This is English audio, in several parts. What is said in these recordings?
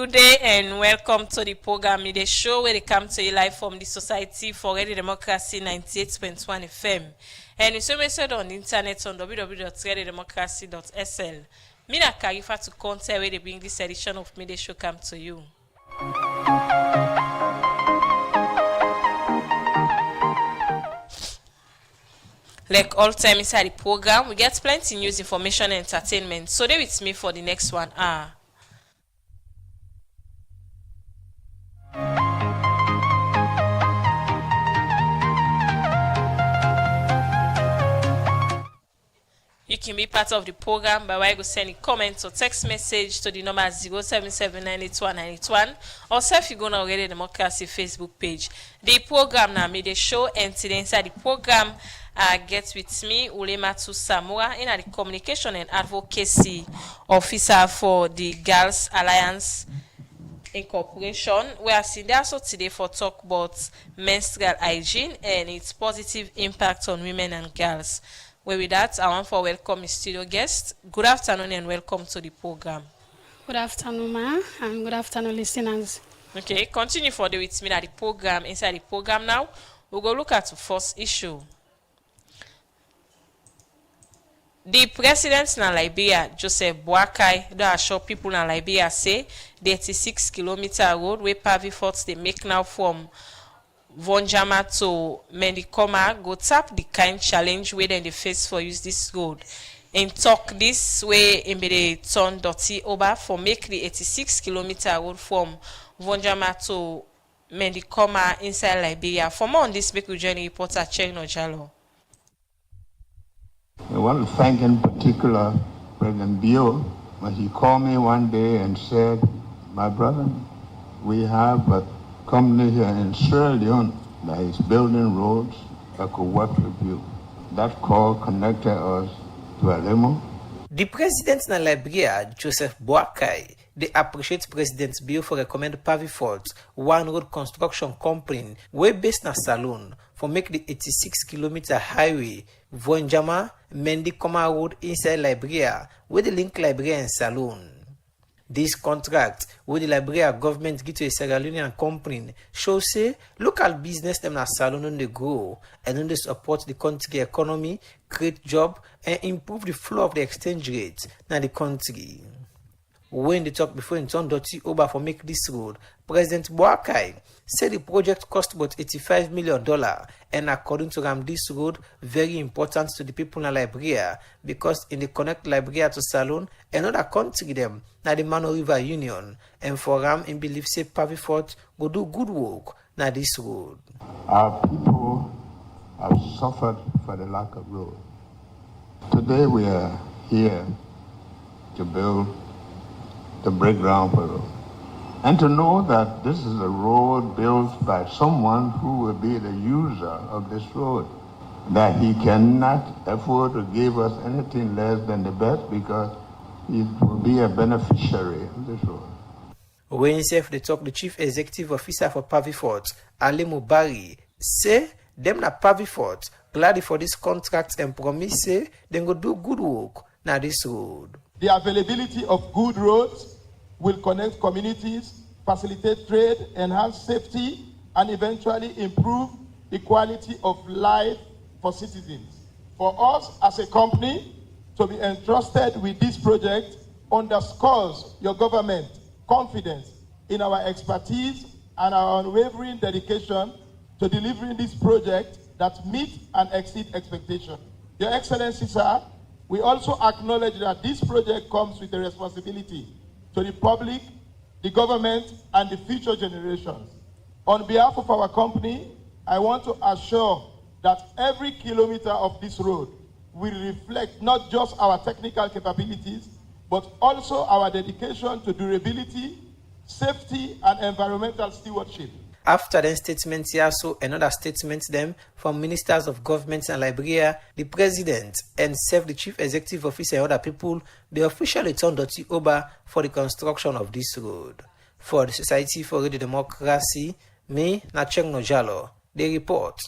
Good day and welcome to the program Midday Show where they come to you live from the Society for Radio Democracy 98.1 FM. And it's also on the internet on www.radiodemocracy.sl. Mina Karifa to contact where they bring this edition of Midday Show come to you. Like all time inside the program, we get plenty news, information, and entertainment. So stay with me for the next 1 hour. You can be part of the program by way of sending comments or text message to the number 077981981 or if you go on Radio Democracy Facebook page. The program now Midday Show, and today inside the program get with me Ulematu Samura in the communication and advocacy officer for the Girls Alliance Incorporation. We are sitting there so today for talk about menstrual hygiene and its positive impact on women and girls. Well, with that, I want to welcome studio guest. Good afternoon and welcome to the program. Good afternoon, ma, and good afternoon, listeners. Okay, continue for the with me at the program. Inside the program now, we'll go look at the first issue. The president in Liberia, Joseph Boakai, don't assure people in Liberia say the 86-kilometer road where Pavi Forts they make now from Vonjama to Mendikoma go tap the kind challenge where then they face for use this road. And talk this way in the turn dirty over for make the 86-kilometer road from Vonjama to Mendikoma inside Liberia. For more on this, make we join reporter Cheno Jalo. I want to thank in particular President Bio when he called me one day and said, my brother, we have a company here in Sierra Leone that is building roads that could work with you. That call connected us to Alemo. The president in Liberia, Joseph Boakai, they appreciate President Bio for recommend Pavi Forts, one road construction company, way based in Saloon, for make the 86-kilometer highway, Vonjama, Mendikoma Road inside Liberia, with the link Liberia and Saloon. This contract, with the Liberia government give to a Sierra Leonean company, shows say local business them na Saloon on the grow and on they support the country economy, create job, and improve the flow of the exchange rate na the country. When they talk before in turn dirty over for make this road, President Boakai said the project cost about $85 million, and according to him, this road very important to the people in Liberia because in the connect Liberia to Saloon, another country them na the Mano River Union, and for him, he believes say Pavi Fort go do good work na this road. Our people have suffered for the lack of road. Today we are here to build the break ground for road. And to know that this is a road built by someone who will be the user of this road, that he cannot afford to give us anything less than the best because he will be a beneficiary of this road. When himself they talk, the chief executive officer for Pavi Forts, Ali Mubari, say them na Pavi Forts glad for this contract and promise say they go do good work na this road. The availability of good roads will connect communities, facilitate trade, enhance safety, and eventually improve the quality of life for citizens. For us as a company to be entrusted with this project underscores your government confidence in our expertise and our unwavering dedication to delivering this project that meets and exceeds expectations. Your Excellency, sir, we also acknowledge that this project comes with a responsibility to the public, the government, and the future generations. On behalf of our company, I want to assure that every kilometer of this road will reflect not just our technical capabilities, but also our dedication to durability, safety, and environmental stewardship. After the statement here, so another statement them from ministers of governments in Liberia, the president, and serve the chief executive officer and other people, they officially turned dirty over for the construction of this road. For the Society for Radio Democracy, me, Nacheng Nojalo, they report.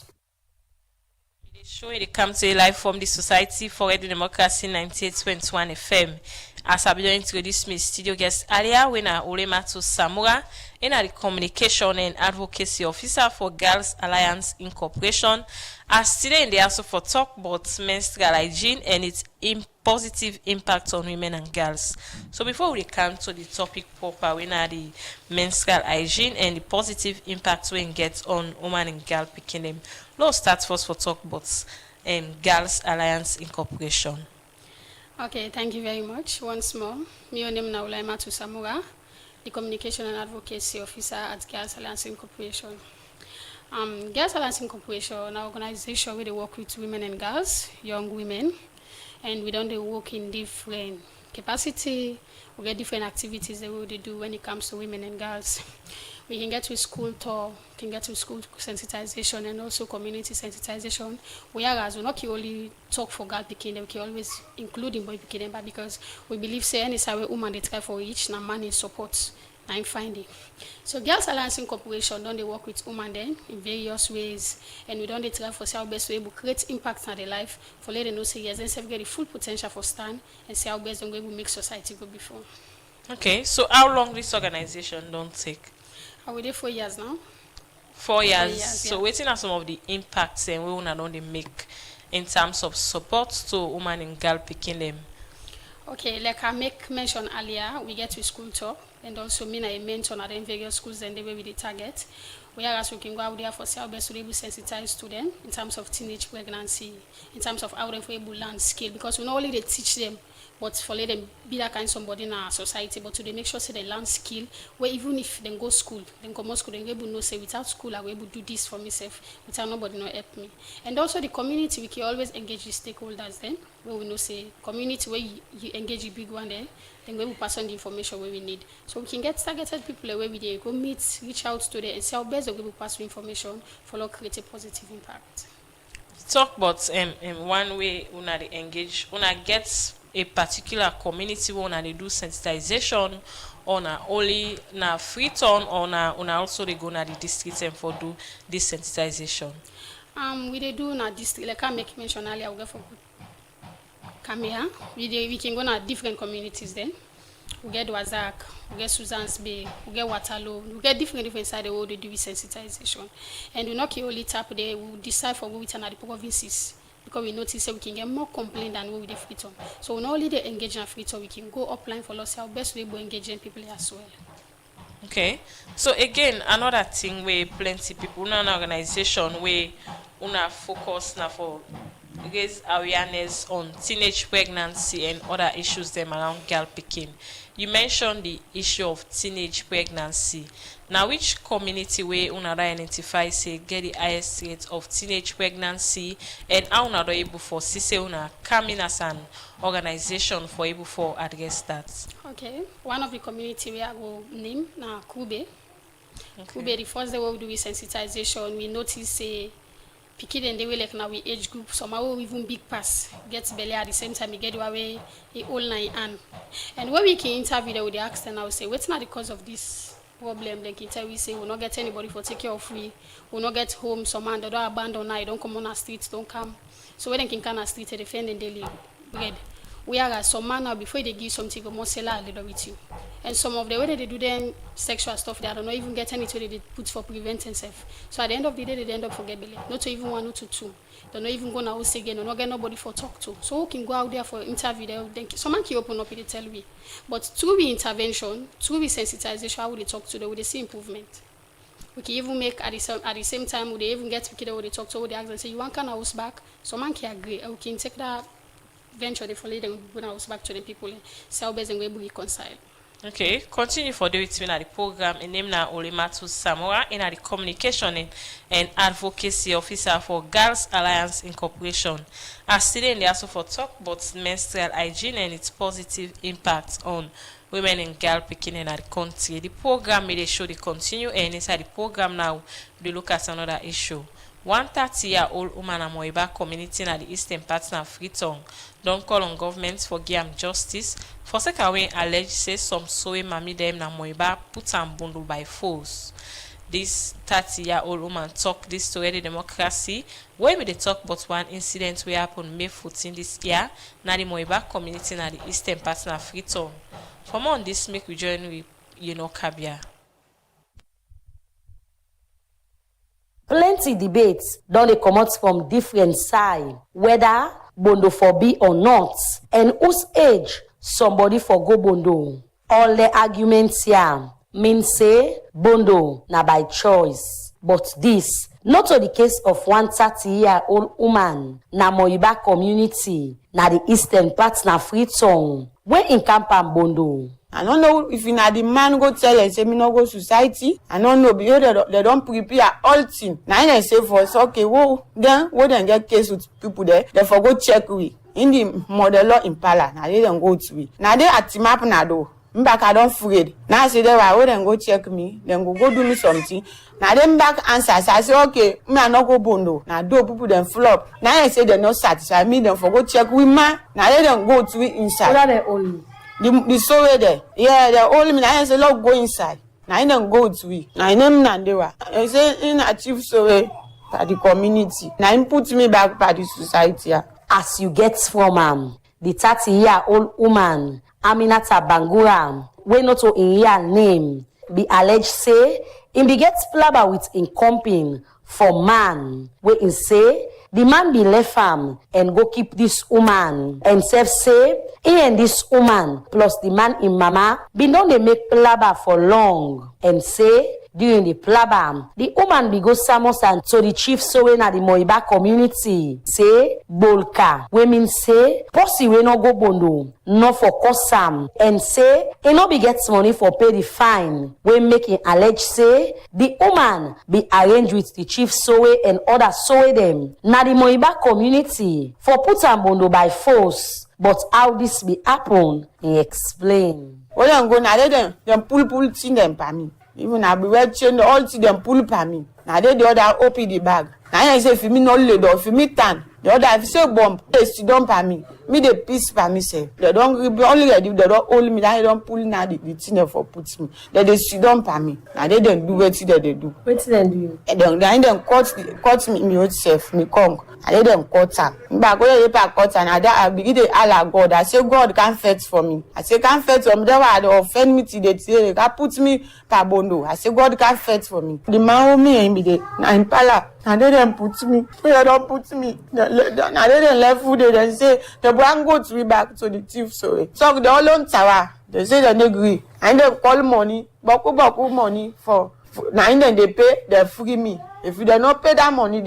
Show it come to you live from the Society for Radio Democracy 98.1 FM. As I be introduce me studio guest earlier, when I Olematu Samura, and the communication and advocacy officer for Girls Alliance Incorporation. As today, they also for talk about menstrual hygiene and its positive impact on women and girls. So before we come to the topic proper, we know the menstrual hygiene and the positive impact we get on women and girl picking them. Let's start first for talk about Girls Alliance Incorporation. Okay, thank you very much. Once more, my name is Ulaimatu Samura, the Communication and Advocacy Officer at Girls Alliance Incorporation. Girls Alliance Incorporation, an organization where they work with women and girls, young women, and we don't work in different capacity. We get different activities that we do when it comes to women and girls. We can get to school tour, can get to school sensitization and also community sensitization. Whereas we not only talk for girl picking, we can always include in boy picking, but because we believe say any side woman they try for each, na man is support. I'm finding. So Girls Alliance Incorporation don't they work with women then in various ways, and we don't they try for our best way to create impact on their life for let them know say yes, then get the full potential for stand and see how best they will make society go before. Okay, so how long this organization don't take? Are we there 4 years now? 4 years. 4 years, So yeah. waiting are some of the impacts and we wanna don't they make in terms of support to women and girl picking them. Okay, like I make mention earlier, we get to school tour, and also me and I mention at the various schools and the way we target. Whereas we can go out there for our best to be able to sensitize students in terms of teenage pregnancy, in terms of how they able to learn skill, because we not only they teach them, but for let them be that kind of somebody in our society, but to they make sure say they learn skill, where even if they go school, then come out school, they able to know say without school I will able to do this for myself, without nobody not help me. And also the community, we can always engage the stakeholders then, where we know say community where you engage the big one there, then we will pass on the information where we need. So we can get targeted people where we they go meet, reach out to them and see how best they will pass the information for all create a positive impact. Talk about one way una they engage, una get a particular community where una they do sensitization, or na only na free turn, or na una also they go na the district and for do this sensitization. We they do na district, like I make mention earlier, we go for Kamea. We can go na different communities then. We get Wazak, we get Susan's Bay, we get Waterloo, we get different side of the world they do with sensitization. And we not only tap there, we decide for which and the provinces, because we notice that we can get more complaint than what we do free turn. So we not only they engage in free turn, we can go offline for us, our best way to engage in people as well. Okay, so again another thing where plenty people una an organization where una focus na for raise awareness on teenage pregnancy and other issues them around girl picking. You mentioned the issue of teenage pregnancy. Now, which community way una identify say get the highest rate of teenage pregnancy, and how una able for say una come in as an organization for able for address that? Okay, one of the community we are go name na Kube. Okay. Kube, the first day we do with sensitization, we notice say pikin and they will like now we age group somehow even big pass gets belly at the same time we get away a all night and when we can interview them with the accent I will say what's not the cause of this problem, then can tell we say we'll not get anybody for take care of we will not get home, some man they don't abandon night, don't come on our streets, don't come. So when they can come on our street they defend and daily bread. We are some man now before they give something go more sell a little with you. And some of the way they do them sexual stuff, they don't even get anything they put for preventing self. So at the end of the day, they end up forget belly. Not to even one, not to two. They're not even going to say again, or not get nobody for talk to. So who can go out there for interview? Then someone can open up and they tell me. But through the intervention, through the sensitization, how would they talk to them? Would they see improvement? We can even make at the same time, would they even get people that they talk to? Would they ask and say, you want can house back? Someone can agree. We can take that venture, they follow them, bring house back to the people. See how best and we reconcile. Okay, continue for the with me at the program. And name na Olematu Samura in the communication and advocacy officer for Girls Alliance Incorporation. As today they also for talk about menstrual hygiene and its positive impact on women and girl picking in the country. The program may show the continue, and inside the program now we look at another issue. 130-year-old woman in Moiba community in the eastern part of Freetown don't call on government for give am justice for second way alleged say some soe mami dem na Moiba put am bundle by force. This 30-year-old woman talk this to the democracy. When we dey talk about one incident wey happen May 14 this year, na the Moiba community na the eastern part na Freetown. For more on this, make we join with Kabia. Plenty debates don dey comot from different side, whether Bondo for be or not, and whose age somebody for go Bondo. All the arguments here mean say Bondo na by choice, but this not to the case of one 30-year-old woman na Moiba community na the eastern part na Freetown wey in camp am Bondo. I don't know if you na the man go tell and say me no go society. I don't know because they don't prepare all thing. Now they say for us, okay, well then get case with people there. They for go check we in the model law Impala. Now they don't go to we. Now they at team up na do. Back I don't afraid. Now I say they were then go check me. Then go do me something. Now them back answers. I say okay, me I no go Bondo. Now do people then flop. Now I say they not satisfied. Me then for go check we man. Now they don't go to we inside. What are they only? The sowe there. Yeah, they all me. I say, look, go inside. Now I don't go to we. Now I name Nandewa. I say, in achieve sowe by the community. Now I put me back by the society. As you get from the 30-year-old woman, Aminata Bangura, we not to in her name, be alleged say, in be get plabber with in comping for man, we in say, the man be left farm and go keep this woman and self say he and this woman plus the man in mama be don dey make plaba for long and say during the plaba the woman be go samos and to the chief sowe na the Moiba community say bolka wey mean say posse wey no go Bondo no for cosam and say he no be get money for pay the fine wey make him allege say the woman be arranged with the chief sowe and other sowe them na the Moiba community for put am Bondo by force. But how this be happen, he explain. Well, I'm going to them pull thing them for me. Even I be well chain all to them pull for me. Now they the other open the bag. Now I say if me no lay down, if me tan. The other if say bomb, they sit down for me. Me the piece for me say. They don't only ready. They don't hold me. They don't pull now the thing for put me. They sit down for me. Now they don't do what they do. What they do? They cut me yourself. Me come. I let them cut her. But when they cut her, and I begin to Allah God. I say God can't fight for me. I say can't fight for me. They were offend me till they say they put me per Bondo. I say God can't fight for me. The man who me and me dey na Impala. And they don't put me. They don't put me. Now they don't left food. They say the boy go to me back to the thief. So they all on tower. They say they agree. And they call money. Baku money for. Now then they pay. They free me. If they not pay that money,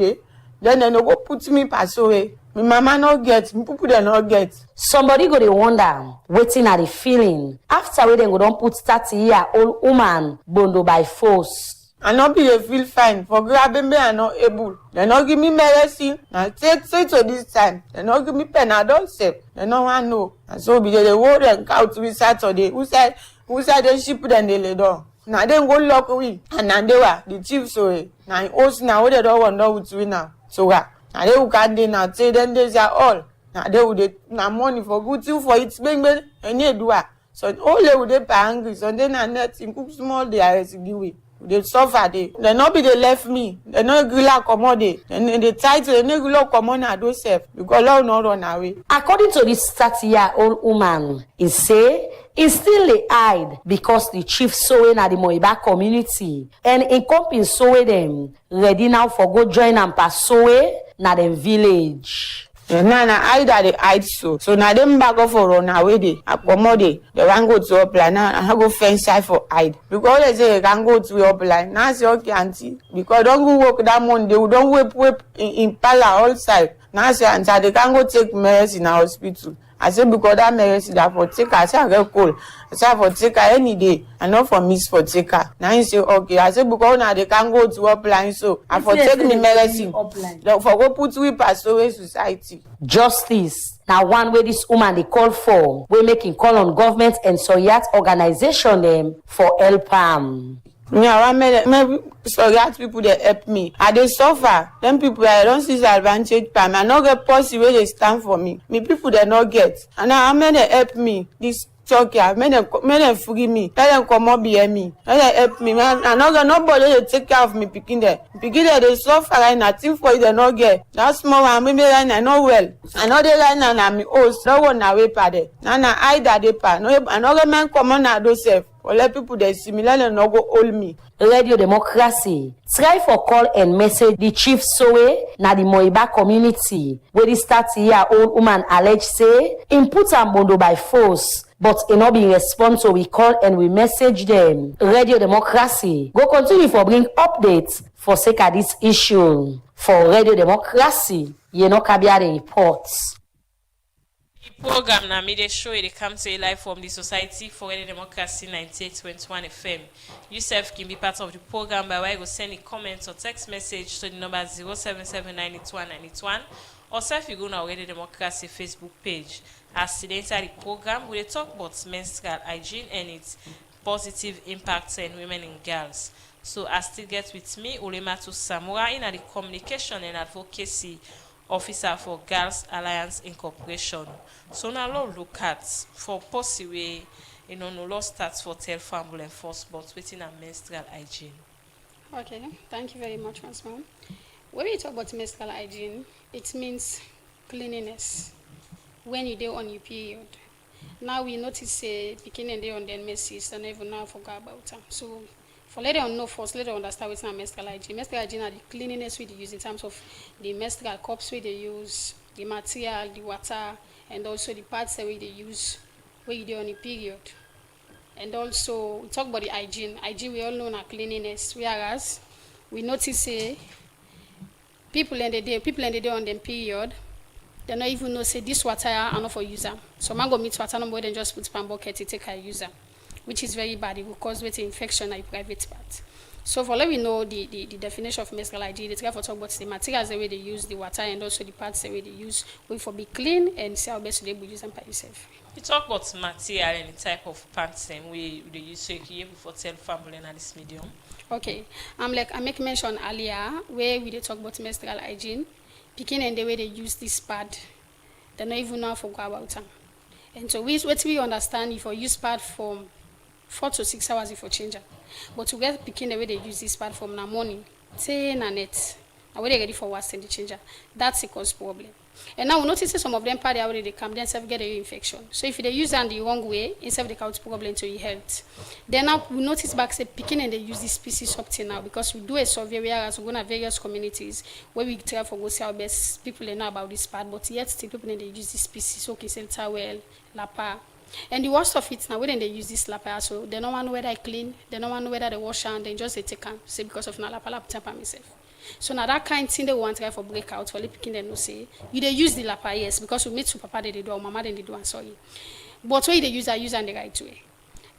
then they no go put me pass away. My mama no get, my people they no get. Somebody go dey wonder, waiting at the feeling. After we then go don't put 30-year-old woman Bondo by force. I not be they feel fine. For grabbing me, I not able. They not give me medicine. Now say to this time. They not give me Panadol safe. They no want know. And so be they word and cow to be Saturday. Who said they ship them they lay down. Now they go lock away. And now they were the chief so now host now what they don't want know what we now. So now they will can they now say then they are all. Now they would now money for good thing for it bang and they do. So all they would they pay angry. So then I net in cook small they are give they suffer they not be they left me. They not agree like commode. And they try to they not come on at themselves because Lord not run away. According to this 30-year-old woman, he say he still dey hide because the chief sowe na the Moiba community and in company sowe them ready now for go join and pass sowe na them village. Now either they hide so now them back off for run away they accommodate they want go to upline now I go fence side for hide because they say they can go to upline now say okay auntie because don't go work that money they don't whip in Pala all side now say auntie they can go take medicine in a hospital. I say because that medicine that for take her, I say I get cold. I say for take her any day, and not for miss for take her. Now you say okay. I say because now they can go to upline, so I for take me medicine. For go put we pass away society. Justice. Now one way this woman they call for, we making call on government and Soyat organization them for help Me, I want maybe Soyat people they help me. I they suffer. Them people I don't see advantage by me. I not get policy where they stand for me. Me people they not get. And I want they help me. This choke. Make them free me. Let them come up behind me. Let them help me. Man, I not got nobody to take care of me picking there. Picking there, they suffer right now. Think for it, they not get. That small one, maybe right now, not well. I know they right now, I'm host. No one away pa there. Now, I that they pa. No, another man come on now, those self. Or let people they similar and not go hold me. Radio Democracy try for call and message the chief Sowe na the Moiba community where the 30-year-old woman allege say him put am bondo by force, but he not being response, so we call and we message them. Radio Democracy go continue for bring updates for sake of this issue. For Radio Democracy, you know Kabia the reports. Program na media show it comes to you live from the Society for Radio Democracy 98.1 FM. Yourself can be part of the program by way you send a comment or text message to the number 077921991, or self you go na Radio Democracy Facebook page. As the enter the program, we talk about menstrual hygiene and its positive impacts on women and girls. So as still get with me, Ulematu Samura in the communication and advocacy officer for Girls Alliance Incorporation. So now look at for possible, no law starts for tell family and force, but within a menstrual hygiene. Okay, thank you very much once more. When we talk about menstrual hygiene, it means cleanliness when you do on your period. Now we notice beginning day on their messages and even now forgot about them. So for let them know first, let them understand what's not menstrual hygiene. Menstrual hygiene are the cleanliness we use in terms of the menstrual cups we use, the material, the water, and also the parts that we use when you do on the period. And also we talk about the hygiene. Hygiene we all know now cleanliness, whereas we notice people in the day on them period, they not even know say this water are not for user. So man go meet water no more than just put pan bucket to take a user, which is very bad. It will cause weight infection at the private part. So for let me know the definition of menstrual hygiene, it's for talk about the materials the way they use, the water, and also the parts the way they use, we for be clean and see how best they will use them by yourself. You talk about material and the type of pants and we use, so you can able to tell family in this medium. Okay, I make mention earlier where we did talk about menstrual hygiene, picking and the way they use this pad, they not even know for go about them. And so what we understand, if you use pad from 4 to 6 hours if you change it. But to get picking the way they use this pad from the morning, 10 and 8, and when they ready for what's in the changer, that's a cause problem. And now we notice some of them pad already they come, then self get a infection. So if they use them the wrong way, instead of the cause problem to your health. Then now we notice back say picking and they use this species up till now because we do a survey whereas we go to various communities where we try for go see how best people they know about this pad, but yet still people they use this species, so okay, say towel, lapa. And the worst of it now, when they use this lapa, so they don't want to know whether I clean, they don't want to know whether they wash and they just they take them, say because of na lapa temper myself. So now that kind of thing they want to try for breakout for picking them no say you they use the lapa, yes, because we meet to papa they do or mama they do and sorry. But when they use and the right way.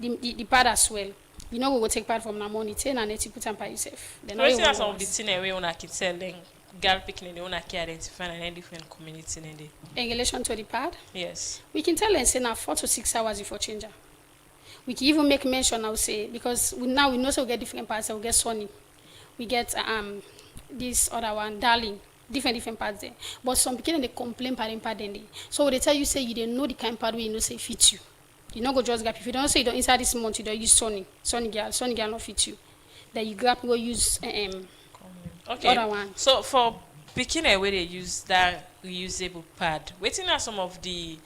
The pad as well. You know we will take part from the money 10 and 80 put them by yourself. Then I see some of the thing away on I can tell them girl picking the one I can identify in a different community in the in relation to the pad? Yes. We can tell them say now 4 to 6 hours before change. We can even make mention now say because now we know so we get different parts, so we get Sony. We get this other one, darling, different parts there. But some people they complain pad then they. So they tell you say you didn't know the kind of pad where you know say fit you. You know go just grab if you don't say you don't inside this month you don't use Sony girl not fit you. Then you grab go use okay. Other one. So for picking a way they use that reusable pad, waiting are some of the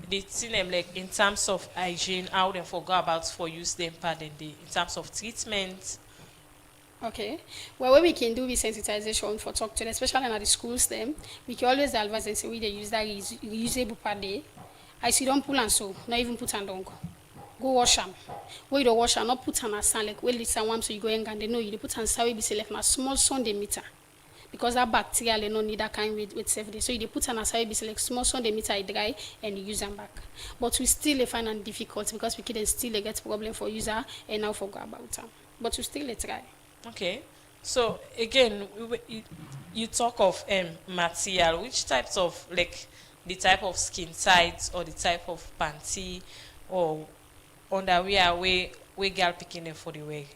thing like in terms of hygiene, how they forgot about for use them pad in terms of treatment. Okay. Well, what we can do with sensitization for talk to them, especially at the schools them, we can always advise them say we they use that reusable pad there. I see don't pull and so, not even put and don't go wash them. Where you don't wash them, not put on a sand like well it's one so you go and they know you put on sawi be select na small Sunday meter. Because that bacteria they don't need that kind with safety. So you put on a sawi be select small Sunday meter dry and you use them back. But we still find it difficult because we can still get problem for user and now forget about them. But we still try. Okay, so again, you talk of material. Which types of like the type of skin tight or the type of panty or underwear we girl picking them for the way?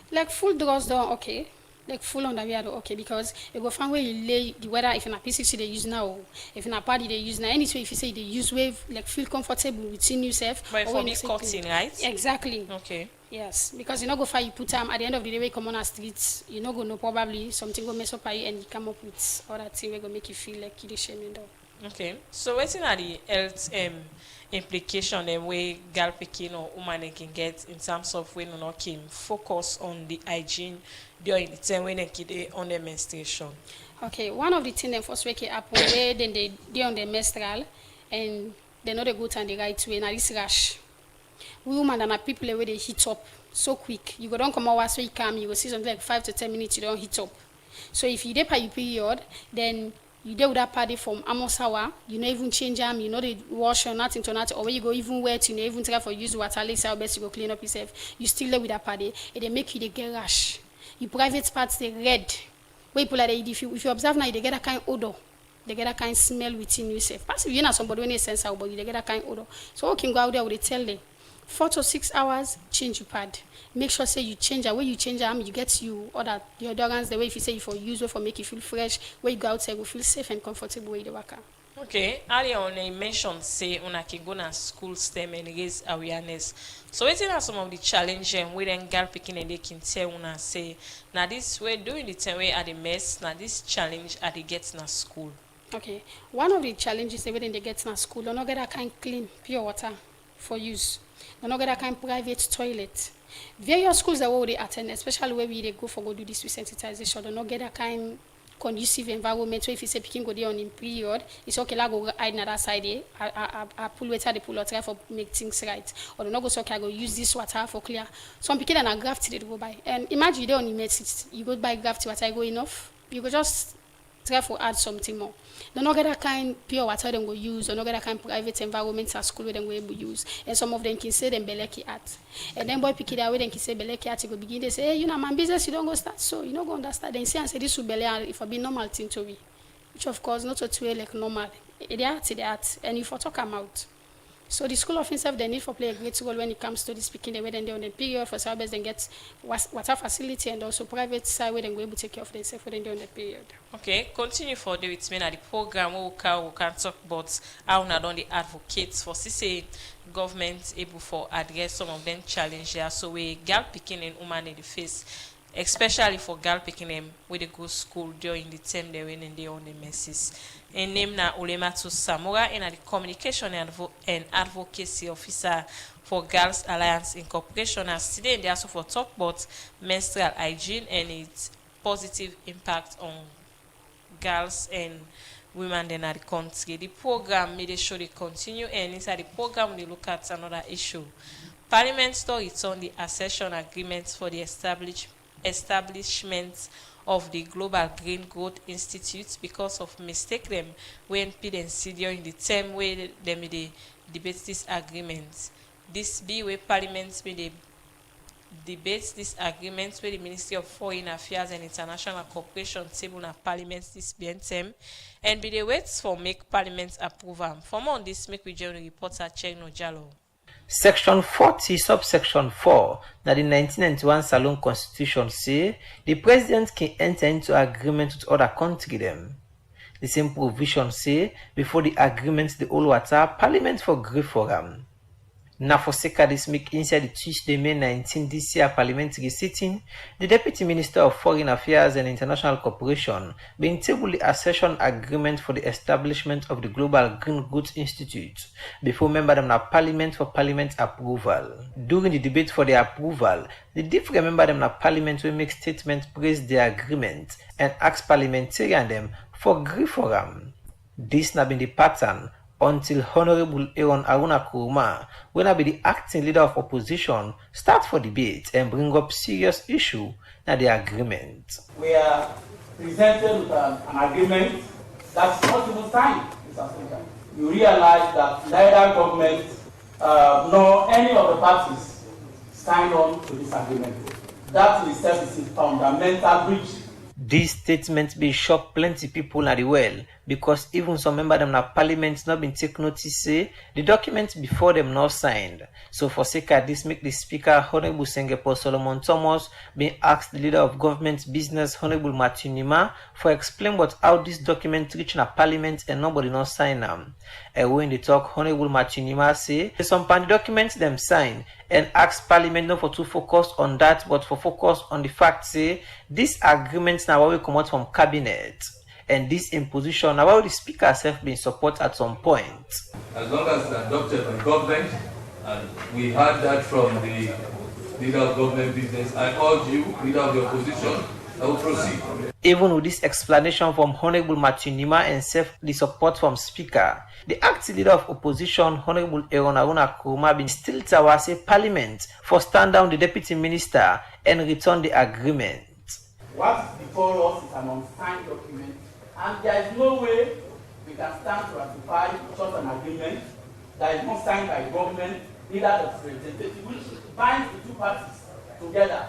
Like full drawers down, okay. like full underwear okay because you go find where you lay the weather if in a P60 they use now, if in a party they use now. Anyway, if you say they use wave like feel comfortable within yourself. But for me cutting, right? Exactly. Okay. Yes, because you know go find you put at the end of the day we come on our streets, you know go know probably something go mess up you and you come up with other thing we go make you feel like you shaming down. Okay. So what's in the health implication and way girl picking or woman can get in terms of when not can focus on the hygiene during the time when they on their menstruation? Okay, one of the things that first wake up where then they on the menstrual and they know the good and the right way. Now this rash, we women and people where they heat up so quick. You go don't come over so you come, you go see something like 5 to 10 minutes you don't heat up. So if you dip your period, then you do that party from almost hour, you know even change them, you know they wash or nothing to nothing, or when you go even wet, you know even try for use water, let's say best you go clean up yourself. You still there with that party, and they make you they get rash. Your private parts they red. When people are there, if you observe now, they get a kind of odor, they get a kind of smell within yourself. Passive, you know somebody when they sense our body, they get a kind of odor. So we can go out there with tell them 4 to 6 hours, change your pad. Make sure say you change the way you change them, you get you other your organs the way if you say you for use for make you feel fresh, where you go outside will feel safe and comfortable where you work. Okay, earlier on you mentioned say una can go to school STEM and raise awareness. So what are some of the challenges where then girl picking and they can tell una say now this way doing the time way at the mess, now this challenge at the get in school. Okay. One of the challenges they when they get in school, they not get that kind clean, pure water for use. They not get that kind private toilet. Various schools that we attend, especially where we they go for go do this with sensitization, they not get that kind conducive environment. So if you say picking go there on in period, it's okay like go hide another side there. I pull water, they pull water for make things right. Or they not go so okay, I go use this water for clear. Some people that are gravity they go buy. And imagine you don't need it, you go buy gravity water, you go enough. You go just try for add something more. They not get that kind pure water they go use, or not get that kind private environment at school where they go able use. And some of them can say them beleki at. And then boy pick it away, they can say beleki at, you go begin, they say, hey, you know, my business, you don't go start, so you don't go understand. Then say and say this will belly if I be normal thing to me. Which of course not to way like normal. They art, and if I talk them out. So the school of itself, they need for play a great role when it comes to the speaking the way then they on the period for service then get water facility and also private side where they go able to take care of themselves when they on the period. Okay, continue for the with me at the program where we can talk about how not only advocates for say government able for address some of them challenges. So we girl picking and woman in the face, especially for girl picking them where they go school during the term they when and they on the messes. And name na Ulematu Samora and the communication and advocacy officer for Girls Alliance Incorporation. As today they also for talk about menstrual hygiene and its positive impact on girls and women in the country. The program made sure they continue, and inside the program they look at another issue. Parliament still return the accession agreements for the establishment of the Global Green Growth Institute because of mistake them when PNC during the term where they made debate this agreement. This be where Parliament made debate this agreement where the Ministry of Foreign Affairs and International Cooperation table na Parliament this BNTM and be the waits for make Parliament approval. For more on this, make we join the reporter Chegno Jallo. Section 40, subsection 4, that the 1991 Salon Constitution say the president can enter into agreement with other country them. The same provision say before the agreement the whole water Parliament for agree for them. Now for second this make inside the Tuesday, May 19 this year parliamentary sitting, the Deputy Minister of Foreign Affairs and International Cooperation being tabled the accession agreement for the establishment of the Global Green Growth Institute before member them na Parliament for Parliament approval. During the debate for the approval, the different member them na Parliament will make statement praise the agreement and ask parliamentarian them for agree for them. This na been the pattern until Honorable Aaron Aruna Kuruma, when I be the acting leader of opposition, start for debate and bring up serious issue na the agreement. We are presented with an agreement that's not even signed, Mr. Speaker. You realize that neither government nor any of the parties signed on to this agreement. That in itself is a fundamental breach. This statement be shock plenty people at the well because even some member them na parliament not been take notice say the document before them not signed. So for sake of this, make the speaker Honorable Sengepo Solomon Thomas been asked the leader of government business Honorable Matthew Nima for explain what how this document reach na parliament and nobody not sign them. And when they talk, Honorable Matthew Nima say some documents them sign and ask parliament not for to focus on that but for focus on the fact say this agreement now will come out from cabinet. And this imposition, about the speaker herself being support at some point. As long as it's adopted by government, and we heard that from the leader of government business, I urge you, leader of the opposition, I will proceed. Even with this explanation from Honorable Matthew Nima and the support from Speaker, the acting leader of opposition, Honorable Aaron Aruna Kuruma, been still to say Parliament for stand down the deputy minister and return the agreement. What's before us is an unsigned document, and there is no way we can stand to ratify such an agreement that is not signed by government, neither does representative, which binds the two parties together.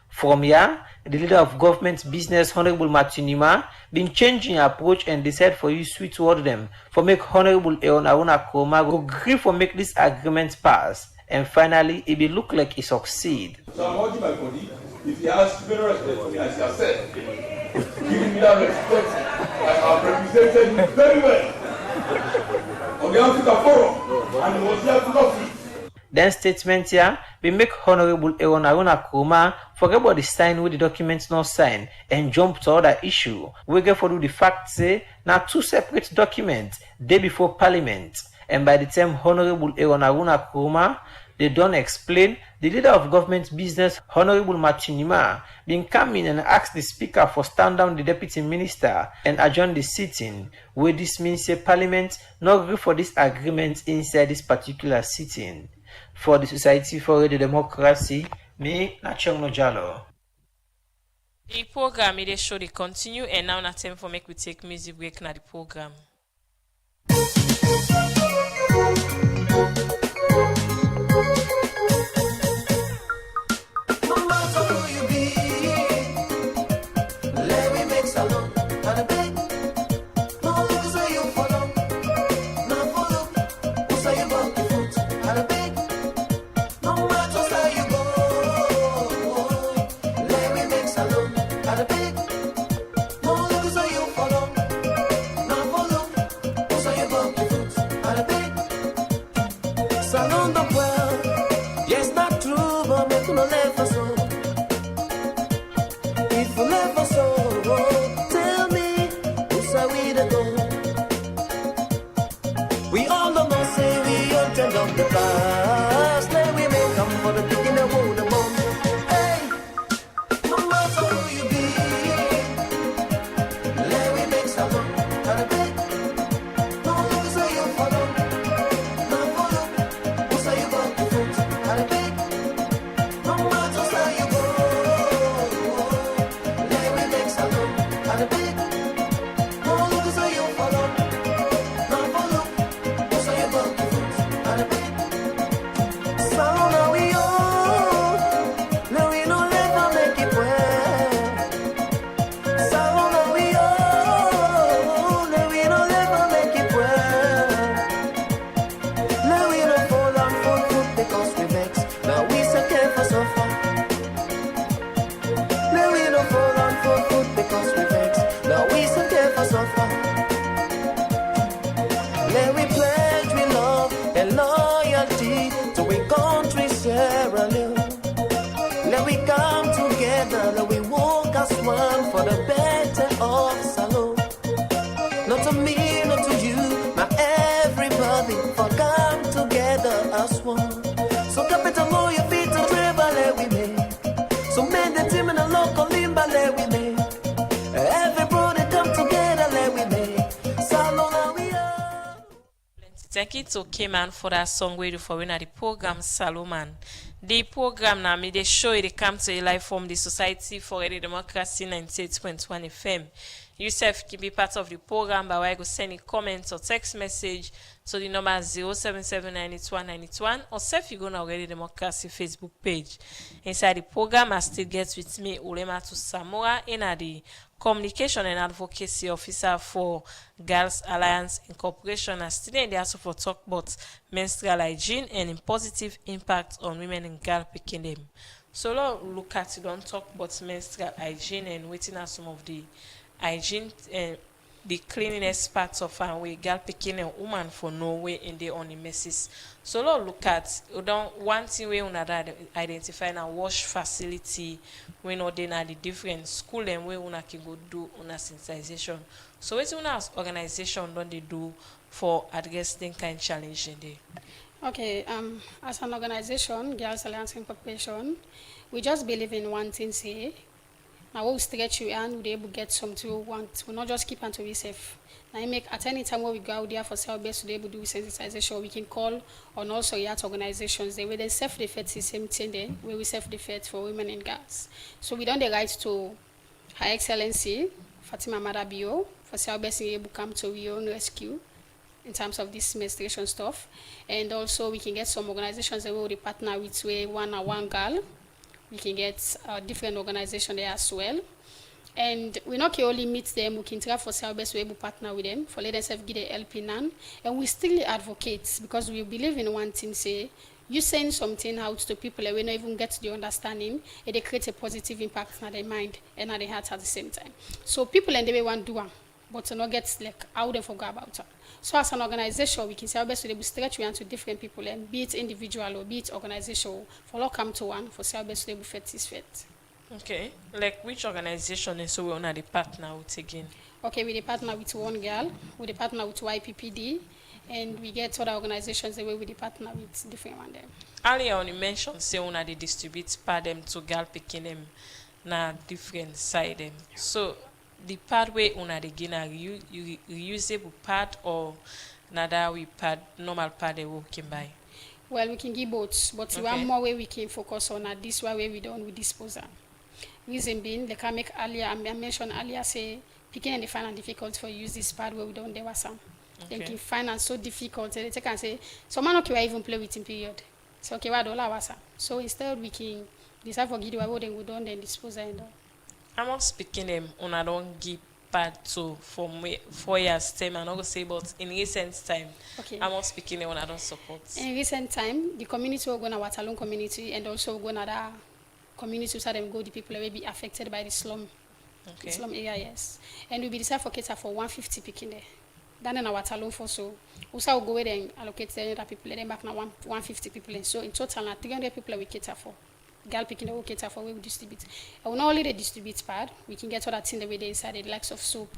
From here, the leader of government business, Honorable Matthew Nima, been changing approach and decide for you sweet word them for make Honorable Aaron Aruna Kuruma go agree for make this agreement pass, and finally it will look like it succeed. So I'm urging my body, if he has greater respect for me as he has said, giving me that respect, I have represented him very well on the Africa Forum, and he was here to love me. Then statement here, we make Honorable Aaron Aruna Kuruma forget about the sign with the documents not signed and jump to other issue. We get for the fact say now two separate documents day before Parliament, and by the time Honorable Aaron Aruna Kuruma they don't explain, the leader of government business, Honorable Matthew Nima, been come in and ask the speaker for stand down the deputy minister and adjourn the sitting, where this means say Parliament not agree for this agreement inside this particular sitting. For the Society for the Democracy, me Nachong Nojalo. The program it show they continue, and now na time for make we take music break na the program. Thank you to K-Man for that song we do for winner the program Salomon. The program now they show it come to a live from the Society for the Democracy 98.1 FM. Yourself can be part of the program by way of sending comments or text message to the number 0779191 or self you go na Already Democracy Facebook page. Inside the program, I still get with me Ulematu Samora in the Communication and Advocacy Officer for Girls Alliance Incorporation, and today they also for talk about menstrual hygiene and in positive impact on women and girl picking them. So let's look at it, don't talk about menstrual hygiene and waiting at some of the hygiene and the cleanliness parts of our way girl picking a woman for no way in the only messes. So let's look at one thing we unada identify a wash facility. We know then are the different school and we una can go do una sensitization. So what una organization don't they do for addressing kind challenge in there? Okay, as an organization, Girls Alliance Incorporation, we just believe in one thing, say, now we'll stretch you and we'll be able to get something we want. We'll not just keep until we safe. Now I make at any time where we go out there for self-best to be able to do sensitization, we can call on also yacht organizations. They will then self-defense the same thing there, where we self-defense for women and girls. So we don't the right to Her Excellency Fatima Madabio for self-best to be able to come to your own rescue in terms of this menstruation stuff. And also we can get some organizations that will partner with where one girl. We can get different organizations there as well. And we not only meet them, we can try for self-best, we able partner with them, for let us give the help in hand. And we still advocate because we believe in one thing, say, you send something out to people and we not even get the understanding, and they create a positive impact on their mind and on their heart at the same time. So people and they want to do it, but to not get like how they forget about it. So as an organization, we can say our best to stretch we to different people, and be it individual or be it organization, for all come to one for our best to be fit is fit. Okay, like which organization is so we on the partner with again? Okay, we partner with one girl, we partner with YPPD, and we get other organizations the way we partner with different one them. Earlier on you mentioned say una they distribute part them to girl picking them na different side them. So the part where una they gain a reusable part or nada we part normal part they working by? Well, we can give both, but okay. One more way we can focus on at this way we don't we dispose them. Reason being, they can make earlier, I mentioned earlier, say, picking and they find it difficult for use this part where we don't there was some. Okay. They can find it so difficult, they can say, so man okay, even play with in period. So okay, what all was so instead we can decide for give away then we don't then dispose and all. I'm not speaking them on I don't give part to for 4 years time and not say but in recent time. Okay. I'm not speaking them when I don't support. In recent time, the community will go to Waterloo community and also go to other community so them go the people will be affected by the slum. Okay. The slum area, yes. And we be decided for cater for 150 picking there. Then in our Waterloo for so also will go there and allocate the other people then back now 150 people and so in total now 300 people we cater for. Girl picking the cater for we distribute. And not only they distribute part, we can get other things the way they inside the likes of soap,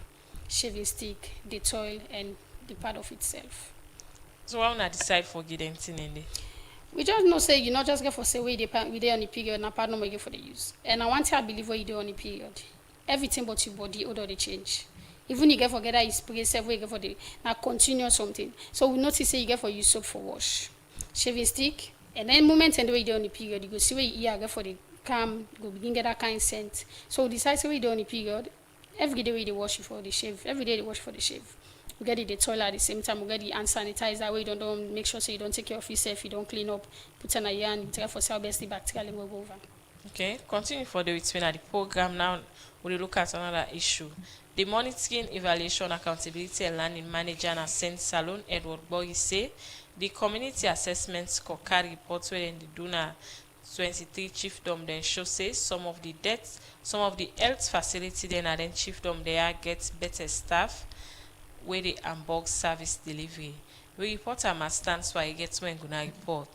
shaving stick, Dettol and the part of itself. So why not decide for getting thing in there? We just know say you not just get for say we dey on the period na part no more get for the use. And I want to believe what you do on the period. Everything but your body order they change. Even you get for get that spray several get for the now continue something. So we notice say you get for use soap for wash, shaving stick, and then moment and the way you do on the period you go see where you get for the calm go begin get that kind of scent. So decide say we do on the period. Every day we dey wash for the shave. Every day they wash for the shave. We get the toilet at the same time. We get the hand sanitizer where you don't make sure so you don't take care of yourself, you don't clean up, put on a yarn, you take for cell best the bacteria will go over. Okay, continue for the between at the program now. We'll look at another issue. The monitoring, evaluation, accountability and learning manager and St. Salon Edward Boy say the community assessments carry reports where they do na 23 chiefdom then show say some of the deaths, some of the health facility then and then chiefdom there get better staff where they unbox service delivery. We report our stance why it gets when gonna report.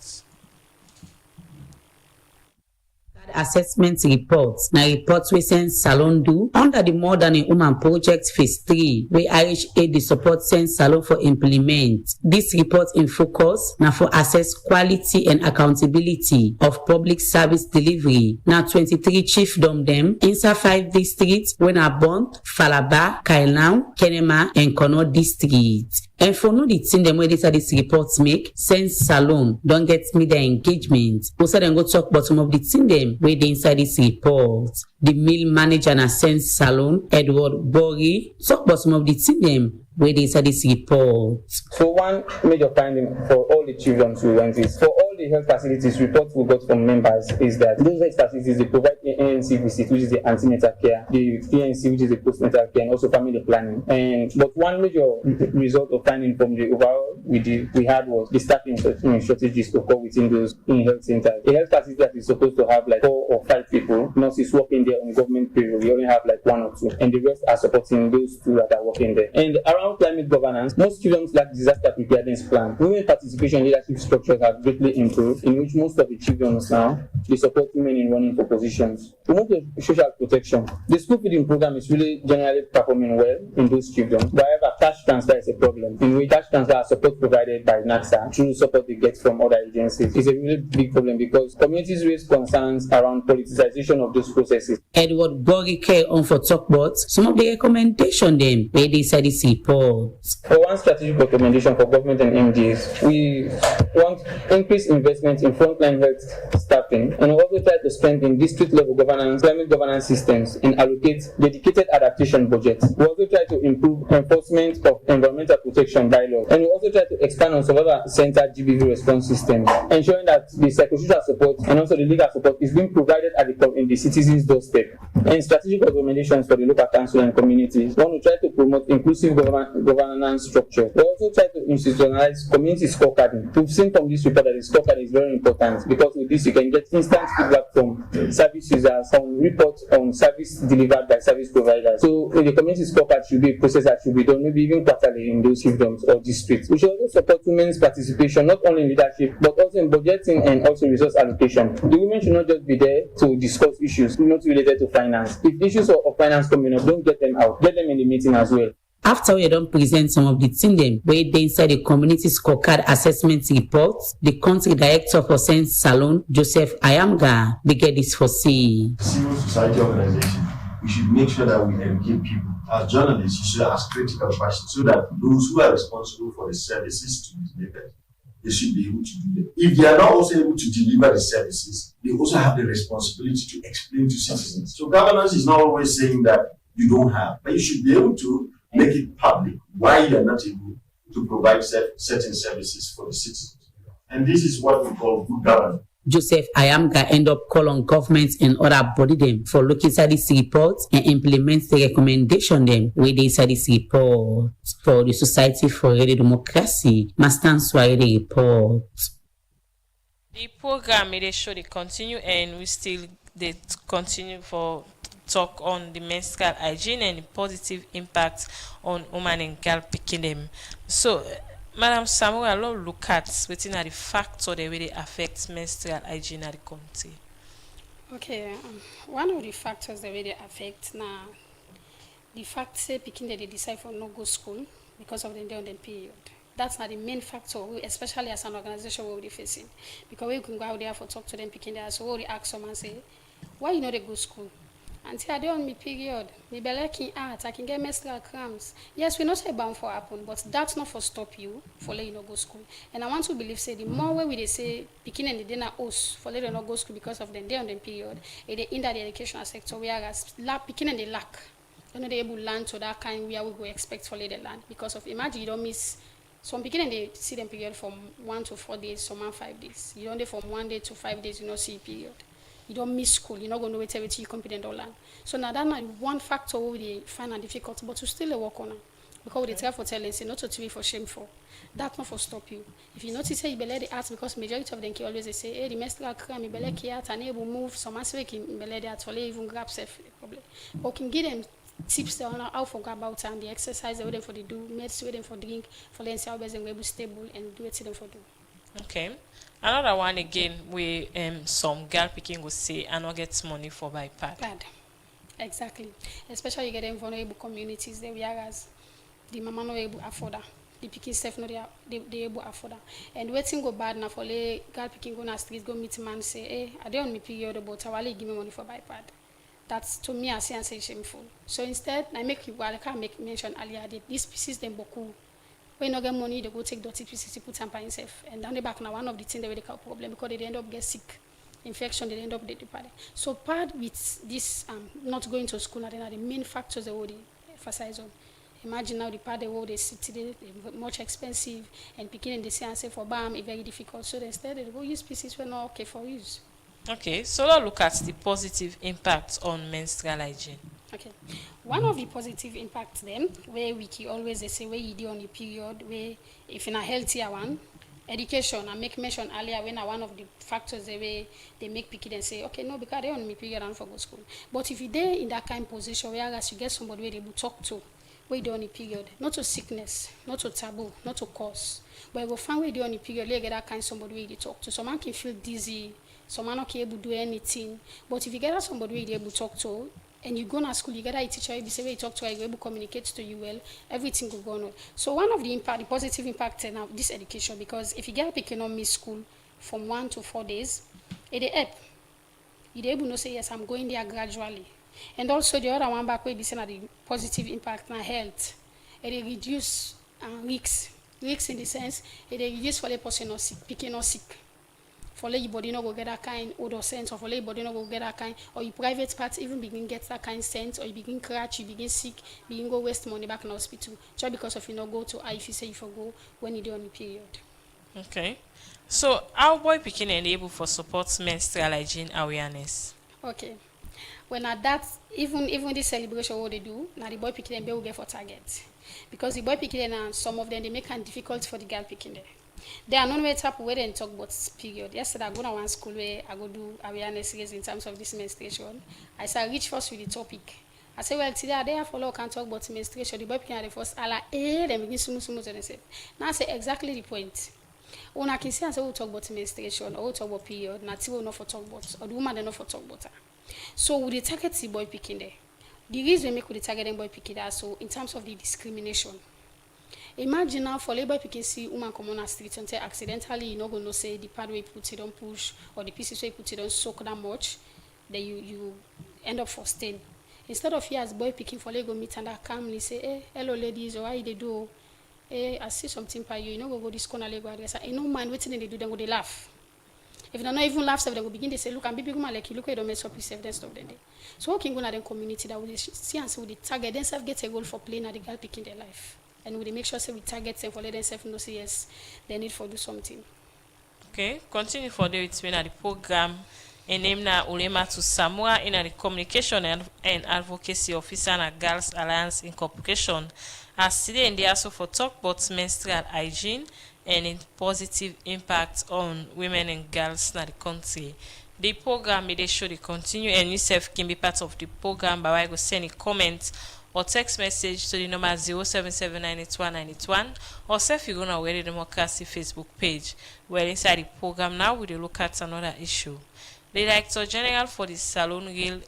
Assessment reports. Now reports we send Salon do under the More Than a Woman project phase 3 where Irish Aid the support send Salon for implement. This report in focus now for assess quality and accountability of public service delivery. Now 23 chiefdom them inside 5 districts when are Bond, Falaba, Kailão, Kenema and Kono districts. And for no the thing them where this reports make, Sense Salon don't get media engagement. Also then go talk about some of the thing them where they inside this report. The mill manager and Sense Salon, Edward Bori, talk about some of the thing them where they inside this report. So one major finding for all the children who went is for all the health facilities reports we got from members is that those health facilities they provide the ANC visit, which is the antenatal care, the PNC, which is the postnatal care, and also family planning. But one major result of finding from the overall we had was the staffing shortages occur within those health centers. A health facility that is supposed to have like 4 or 5 people, nurses working there on government payroll, we only have like 1 or 2, and the rest are supporting those 2 that are working there. And around climate governance, most students lack disaster preparedness plan. Women participation leadership structures have greatly improved, in which most of the children now they support women in running for positions. To move to social protection, the school feeding program is really generally performing well in those children. However, cash transfer is a problem, in which cash transfer are support provided by NACSA through support they get from other agencies. It's a really big problem because communities raise concerns around politicization of those processes. Edward Bori care on for talk about some of the recommendation them where they said this report. For one strategic recommendation for government and MDs, we want increased investment in frontline health staffing, and we also try to strengthen district level governance, climate governance systems, and allocate dedicated adaptation budgets. We also try to improve enforcement of environmental protection bylaws, and we also try to expand on survivor center GBV response systems, ensuring that the psychosocial support and also the legal support is being provided in the citizens' doorstep. And strategic recommendations for the local council and communities. We want to try to promote inclusive governance structure. We also try to institutionalize community scorecarding. We've seen from this report that the scorecard is very important because with this you can get instant feedback from service users on reports on service delivered by service providers. So the community scorecard should be a process that should be done maybe even quarterly in those fiefdoms or districts. We should also support women's participation not only in leadership but also in budgeting and also resource allocation. The women should not just be there to discuss issues not related to finance. If issues of finance coming up, don't get them out. Get them in the meeting as well. After we don't present some of the things them where they inside the community scorecard assessment report, the country director for Sense Salon, Joseph Ayamga, they get this for see. Civil society organization, we should make sure that we educate people. As journalists, you should ask critical questions so that those who are responsible for the services to be delivered, they should be able to do them. If they are not also able to deliver the services, they also have the responsibility to explain to citizens. So governance is not always saying that you don't have, but you should be able to make it public why you are not able to provide certain services for the citizens. And this is what we call good governance. Joseph Ayamga end up call on governments and other body them for looking at this report and implement the recommendation them where they say this report. For the Society for Radio Democracy, Mastan Swahili report. The program they show they continue and we still they continue for talk on the menstrual hygiene and the positive impact on woman and girl picking them. So Madam Samuel, look at within the factor that really affects menstrual hygiene in the country. Okay, one of the factors that really affect now, the fact say picking that they decide for no go school because of the day on the period. That's not the main factor, especially as an organization we're facing. Because we can go out there for talk to them picking there, so we ask someone say, why you know they go school? Until I do on my period, me belly can art, I can get menstrual cramps. Yes, we not say bound for happen, but that's not for stop you for let you not go school. And I want to believe say the more way we they say picking and the dinner us for let you not go school because of the day on the period, it in the educational sector whereas picking and they lack. They're not able to learn to that kind where we go expect for later land because of imagine you don't miss some beginning they see them period from 1 to 4 days, some 5 days. You don't do from 1 day to 5 days, you don't see period. You don't miss school, you're not going to wait everything you competent or learn. So now that's not one factor where they find it difficult, but to still work on it. Because they try for telling, say not to be for shameful. That's not for stop you. If you notice, say you belay the arts because majority of them can always say, hey, the menstrual cramp, you belay the art, and able move, some aspect in belay the art, or even grab self problem. Or can give them tips on how to go about and the exercise they waiting for the do, meds waiting for drink, for them see how best they able stable and do it to them for do. Okay. Another one again where some girl picking will say I not get money for buy pad. Exactly. Especially you get in vulnerable communities there whereas the mama not able to afford that. The picking stuff not they able to afford that. And waiting go bad now for the girl picking go na street go meet man say, hey, I don't on me period but I will give me money for buy pad. That's to me I say shameful. So instead I make you I can't make mention earlier this species them boku When you get money, they go take dirty pieces, put tamper himself. And down the back now, one of the things they will cause problem because they end up get sick. Infection, they end up dead. So part with this not going to school, and then are the main factors they would emphasize on. Imagine now the part the world they sit today, they're much expensive, and picking the say and say for BAM is very difficult. So instead they go use pieces when not okay for use. Okay, so let's look at the positive impact on menstrual hygiene. Okay, one of the positive impacts then, where we can always they say where you do on the period, where if in a healthier one, education, I make mention earlier when one of the factors they make picky and say, okay, no, because they on me period and for go school. But if you there in that kind of position, whereas you get somebody where they will talk to, where they on the period, not to sickness, not to taboo, not to cause, but you will find where they on the period, they get that kind of somebody where they talk to. Someone can feel dizzy, someone not able to do anything. But if you get somebody where they able to talk to, and you go to school, you get a teacher, you say, you talk to her, you able to communicate to you well, everything will go on. So one of the positive impact now, this education, because if you get a picking on miss school from 1 to 4 days, it help. You're able to say, yes, I'm going there gradually. And also the other one back where we say the positive impact on health, it reduce risks in the sense, it reduce for the person not sick, picking not sick. For your body not go get that kind odor sense, or for your body not go get that kind, or your private parts even begin get that kind sense, or you begin crash, you begin sick, begin go waste money back in the hospital, just because of you not go to if you say you go when you do on the period. Okay, so how boy picking enable for support menstrual hygiene awareness? Okay, when at that even this celebration what they do, now the boy picking them will get for target, because the boy picking and some of them they make it difficult for the girl picking there. There are no type where they talk about period. Yesterday I go to one school where I go do awareness in terms of this menstruation. I said reach first with the topic. I say well today I there follow can talk about menstruation. The boy picking at the first then begin smooth and say. Now I say exactly the point. When I can see and say we talk about menstruation or we talk about period, not we not for talk about or the woman they not for talk about her. So we the target the boy picking there. The reason we make with the target them boy picking there so in terms of the discrimination. Imagine now for labor you can see woman come on the street and say accidentally you not gonna say the part where you put it on push or the pieces where you put it on soak that much, then you end up for stain. Instead of you as boy picking for Lego meet and that calmly say, hey, hello ladies, or how they do? Hey, I see something by you, you know go this corner Lego address. I no mind waiting they do, then go they laugh. If they not even laugh, they will begin to say, look, I'm big woman like you, look at the mess up yourself, then stop them. So how can go to the community that will see and say, with the target, then self get a goal for playing at the girl picking their life. And we make sure say we target them for let themselves know say yes, they need for do something. Okay, continue for the between the program and name na Ulema to Samoa in the communication and advocacy officer and Girls Alliance Incorporation. As today in the also for talk about menstrual hygiene and its positive impact on women and girls in the country. The program may show the continue and yourself can be part of the program by go send a comment or text message to the number 077981981 or self you go on our Democracy Facebook page. Where inside the program now we will look at another issue. The Director General for the Salone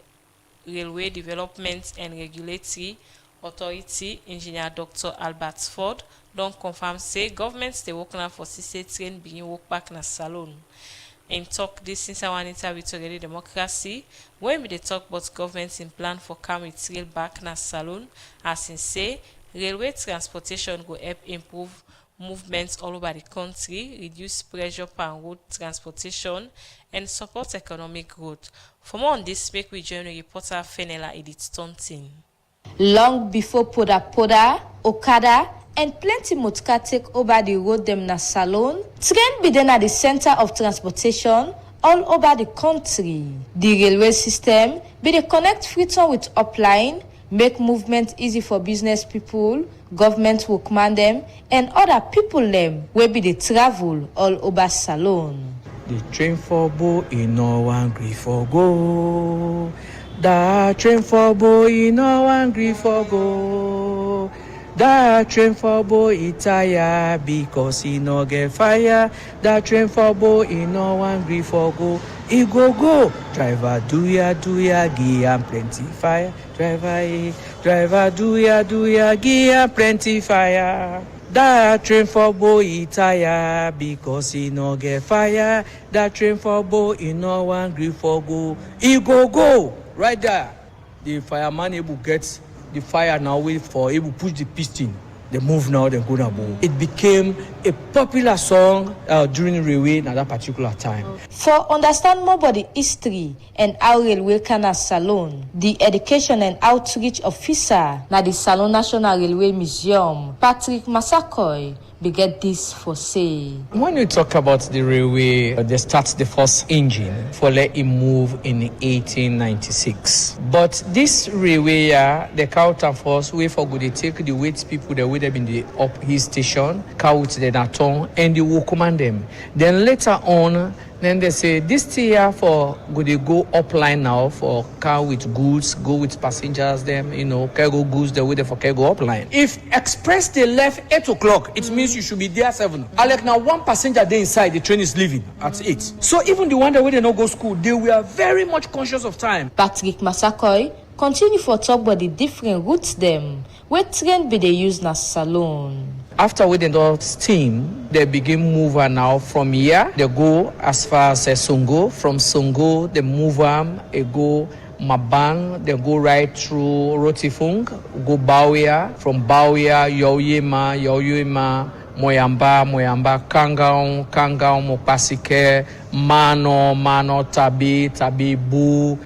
Railway Development and Regulatory Authority, Engineer Dr. Albert Ford, don't confirm say governments they work now for CC train begin work back na Salone. In talk this since our interview to the Democracy, when we talk about governments in plan for come with rail back na Salone, as in say railway transportation go help improve movements all over the country, reduce pressure on road transportation, and support economic growth. For more on this, make we join reporter Fenela Edith Stunting. Long before Poda, Okada, and plenty motor take over the road them na Salone, train be then at the center of transportation all over the country. The railway system be they connect Freetown with upline, make movement easy for business people, government workman them, and other people them where be they travel all over Salone. The train for Bo in no one grief for go. The train for Bo in no one grief for go. That train for boy it tire because he no get fire. That train for boy he no one gree for go. He go. Driver do ya give am plenty fire. Driver do ya give am plenty fire. That train for boy he tire because he no get fire. That train for boy he no one gree for go. He go right there. The fireman able get the fire now wait for able push the piston They move now, they go now. It became a popular song during railway at that particular time. For understand more about the history and how railway can Salone, the education and outreach officer na the Salone National Railway Museum, Patrick Masakoy, we get this for say. When we talk about the railway, they start the first engine for let it move in 1896. But this railway, the Kauta force, way for good, they take the weight people, they with them in the up hill station, count the Naton, and they will command them. Then later on, then they say this year for good they go upline now for car with goods, go with passengers, them, cargo goods, they wait for cargo upline. If express they left 8 o'clock, it means you should be there 7. Like now one passenger there inside, the train is leaving at 8. So even the one that way they not go school, they were very much conscious of time. Patrick Masakoy continue for talk about the different routes them where train be they use na Salone. After we did steam, they begin mover now from here. They go as far as Songo. From Songo, they move they go Mabang, they go right through Rotifung, go Bawia. From Bawia, Yoyema, Moyamba, Kangaon, Mopasike, Mano, Tabi, Bu,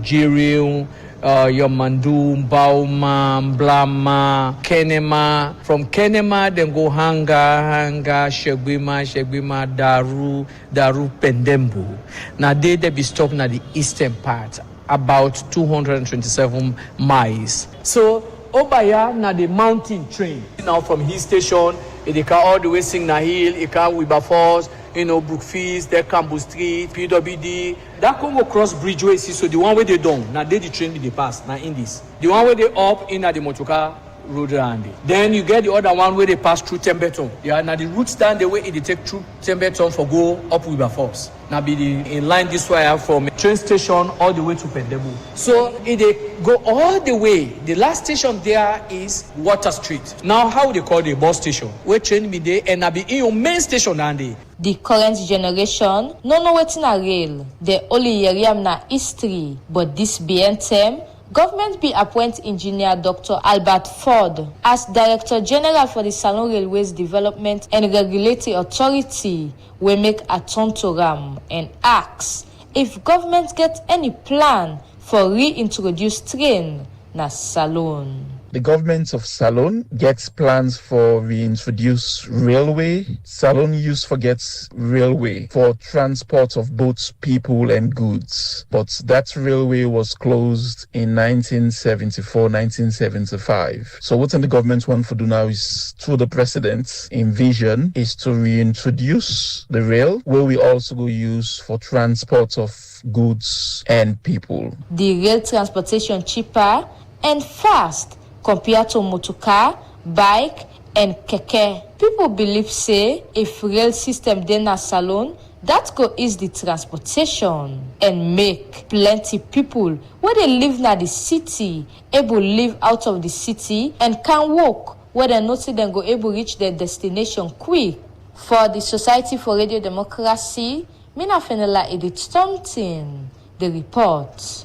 Jiriu, Yomandu, Bauma, Blama, Kenema. From Kenema, then go Hanga, Shegwima, Daru, Pendembu. Now they be stopping at the eastern part, about 227 miles. So Obaya na the mountain train. Now from hill station, it can all the way Signal Hill, it can Wilberforce, Brookfields, there Campbell Street, PWD. That Congo Cross Bridgeway, so the one where they down, now they the train be the pass, now in this. The one where they up in at the Motoka Road Randy. Then you get the other one where they pass through Tembeton. Yeah, now the routes down the way it they take through Tembeton for go up Wilberforce. Now be in line this way from train station all the way to Pendebu. So it they go all the way. The last station there is Water Street. Now how they call the bus station? Where train be there and I be in your main station Andy. The current generation no know wetin na rail. They only hear am na history. But this BNTM, government be appoint engineer Dr. Albert Ford as Director General for the Salone Railways Development and Regulatory Authority. We make a turn to Ram and ask if government get any plan for reintroduce train na Salone. The government of Salone gets plans for reintroduce railway. Salone used forgets railway for transport of both people and goods. But that railway was closed in 1974, 1975. So what the government want to do now is, through the president's vision, is to reintroduce the rail, where we also go use for transport of goods and people. The rail transportation cheaper and fast compared to motorcar, bike, and keke. People believe say if rail system dey na Salone, that go ease the transportation and make plenty people where they live na the city able live out of the city and can walk where they know say them go able reach their destination quick. For the Society for Radio Democracy, Mina Fenela Edith Thompson, the report.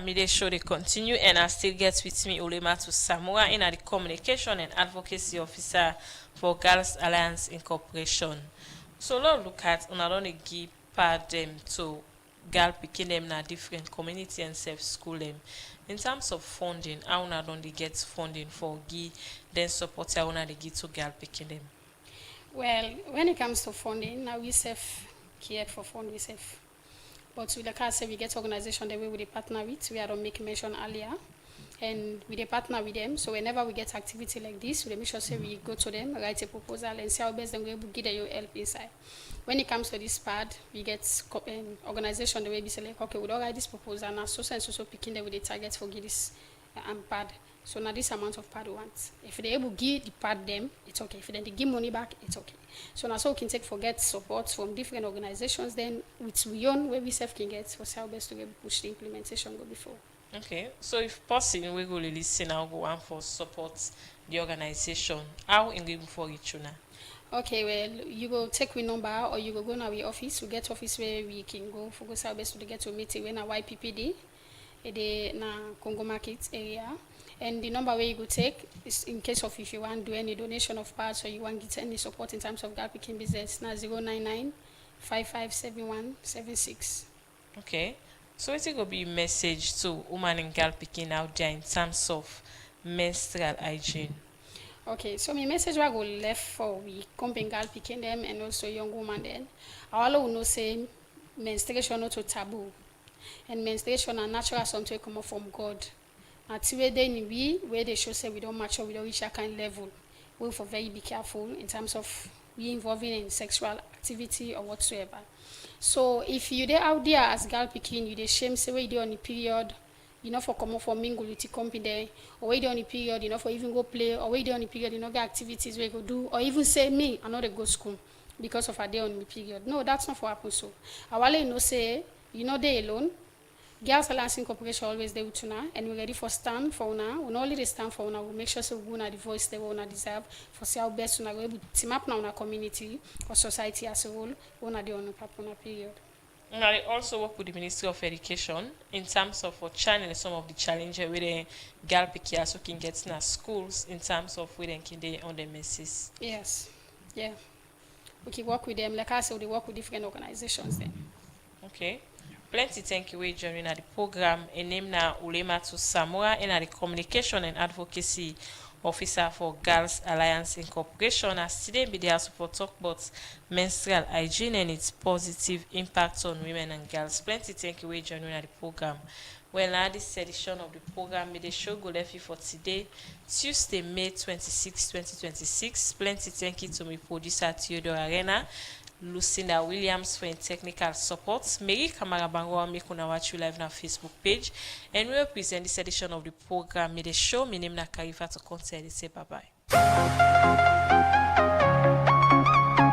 Media show they continue, and I still get with me Ulematu Samura in the communication and advocacy officer for Girls Alliance Incorporation. So let's look at not give part them to girl picking them na different community and self school them. In terms of funding, how not only get funding for give then support how not they give to girl picking them. Well, when it comes to funding, now we self care for fund we self. But with the case we get organization the way we partner with, we are to make mention earlier, and we partner with them. So whenever we get activity like this, we make sure say we go to them, write a proposal, and see how best then we able to give them help inside. When it comes to this part, we get organization the way we say like, okay, we don't write this proposal now, so and so picking them with the target for give this pad. So now this amount of pad we want. If they're able to give the pad them, it's okay. If they give money back, it's okay. So now so we can take for get support from different organizations, then with we own where we self can get for how best to be able to push the implementation go before. Okay, so if possible, we will listen now go on for support the organization. How in go for each other? Okay, well, you go take we number or you go now our office. We get office where we can go for go how best to get to meeting when a YPPD, na Congo Market area. And the number where you go take is in case of if you want to do any donation of parts or you want to get any support in terms of Gal Pikin business, now 099-5571-76. Okay. So it's going to be a message to women and Gal Pikin out there in terms of menstrual hygiene. Okay, so my message I go left for we company Gal Pikin them and also young woman then. I all know say menstruation not a taboo. And menstruation are natural something come from God. Until where they show say we don't match or we don't reach that kind of level, we for very be careful in terms of we involving in sexual activity or whatsoever. So if you there out there as Gal Pikin, you dey shame say where you on the period, you know for come for mingle with the company there, or where you on the period, you know for even go play, or where you on the period, you know get activities where you go do, or even say me, I know they go school because of a day on the period. No, that's not for happen so. I want you know say you know they alone. Girls Alliance Corporation always there with una, and we're ready for stand for una. We not only they stand for una, we make sure so we una the voice they una deserve for see how best una go able to team up now in our community or society as a whole. Una the on a period. And I also work with the Ministry of Education in terms of channel some of the challenges where the Gal Pikin also can get in schools in terms of where they can they on the messes. Yes, yeah. We can work with them. Like I said, we work with different organizations then. Okay. Plenty thank you for joining the program. And name now Ulematu Samura and the Communication and Advocacy Officer for Girls Alliance Incorporation. As today be there to talk about menstrual hygiene and its positive impact on women and girls. Plenty thank you for joining the program. Well, now this edition of the program, the show go left for today, Tuesday, May 26, 2026. Plenty thank you to my producer Theodore Arena. Lucinda Williams for technical support. Mary Kamara Bango make una watch you live on our Facebook page. And we will present this edition of the program. May the show, my name is Karifa to concert. Say bye bye.